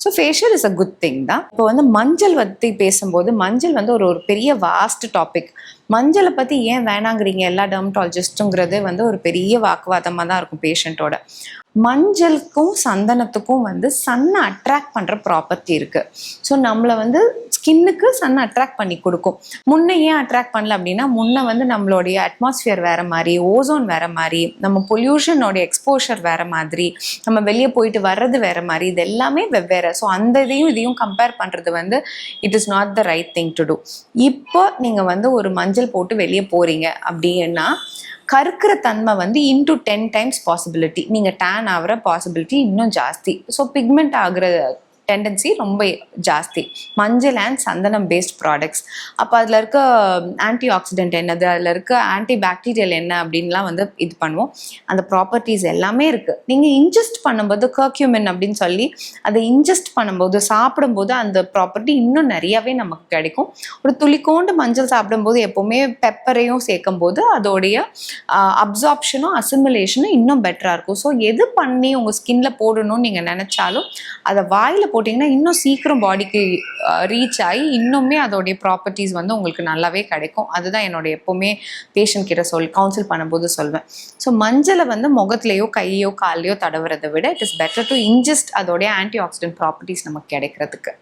So facial is a good thing தான். இப்போ வந்து மஞ்சள் பற்றி பேசும்போது மஞ்சள் வந்து ஒரு பெரிய வாஸ்ட் டாபிக். மஞ்சளை பற்றி ஏன் வேணாங்கிறீங்க எல்லா டெர்மட்டாலஜிஸ்ட்டுங்கிறது வந்து ஒரு பெரிய வாக்குவாதமாக தான் இருக்கும் பேஷண்ட்டோட. மஞ்சளுக்கும் சந்தனத்துக்கும் வந்து சன்னை அட்ராக்ட் பண்ணுற ப்ராப்பர்ட்டி இருக்குது. ஸோ நம்மளை வந்து ஸ்கின்னுக்கு சன்னை அட்ராக்ட் பண்ணி கொடுக்கும். முன்ன ஏன் அட்ராக்ட் பண்ணல அப்படின்னா, முன்ன வந்து நம்மளுடைய அட்மாஸ்ஃபியர் வேறு மாதிரி, ஓசோன் வேறு மாதிரி, நம்ம பொல்யூஷனோடைய எக்ஸ்போஷர் வேறு மாதிரி, நம்ம வெளியே போயிட்டு வர்றது வேறு மாதிரி, இது எல்லாமே வெவ்வேறு. ஸோ அந்த இதையும் கம்பேர் பண்ணுறது வந்து it is not the right thing to do. இப்போ நீங்கள் வந்து ஒரு மஞ்சள் போட்டு வெளியே போகிறீங்க அப்படின்னா கருக்கிற தன்மை வந்து இன்டூ 10 times பாசிபிலிட்டி, நீங்கள் டேன் ஆகிற பாசிபிலிட்டி இன்னும் ஜாஸ்தி. ஸோ பிக்மெண்ட் ஆகிற டெண்டன்சி ரொம்ப ஜாஸ்தி மஞ்சள் அண்ட் சந்தனம் பேஸ்ட் ப்ராடக்ட்ஸ். அப்போ அதில் இருக்க ஆன்டி ஆக்சிடென்ட் என்னது, அதில் இருக்க ஆன்டி பாக்டீரியல் என்ன அப்படின்லாம் வந்து இது பண்ணுவோம். அந்த ப்ராப்பர்ட்டிஸ் எல்லாமே இருக்குது. நீங்கள் இன்ஜெஸ்ட் பண்ணும்போது கர்க்யூமின் அப்படின்னு சொல்லி அதை இன்ஜெஸ்ட் பண்ணும்போது சாப்பிடும்போது அந்த ப்ராப்பர்ட்டி இன்னும் நிறையாவே நமக்கு கிடைக்கும். ஒரு துளிக்கோண்டு மஞ்சள் சாப்பிடும்போது எப்போவுமே பெப்பரையும் சேர்க்கும் போது அதோடைய அப்சார்ப்ஷனும் அசிமுலேஷனும் இன்னும் பெட்டராக இருக்கும். ஸோ எது பண்ணி உங்கள் ஸ்கின்ல போடணும்னு நீங்கள் நினச்சாலும் அதை வாயில் போட்டிங்கன்னா இன்னும் சீக்கிரம் பாடிக்கு ரீச் ஆகி இன்னுமே அதோடைய ப்ராப்பர்ட்டிஸ் வந்து உங்களுக்கு நல்லாவே கிடைக்கும். அதுதான் என்னோட எப்போவுமே பேஷண்ட் கிட்ட கவுன்சில் பண்ணும்போது சொல்வேன். ஸோ மஞ்சளை வந்து முகத்துலையோ கையோ காலையோ தடவுறதை விட it is better to ingest அதோடைய ஆன்டி ஆக்சிடென்ட் ப்ராப்பர்ட்டிஸ் நமக்கு கிடைக்கிறதுக்கு.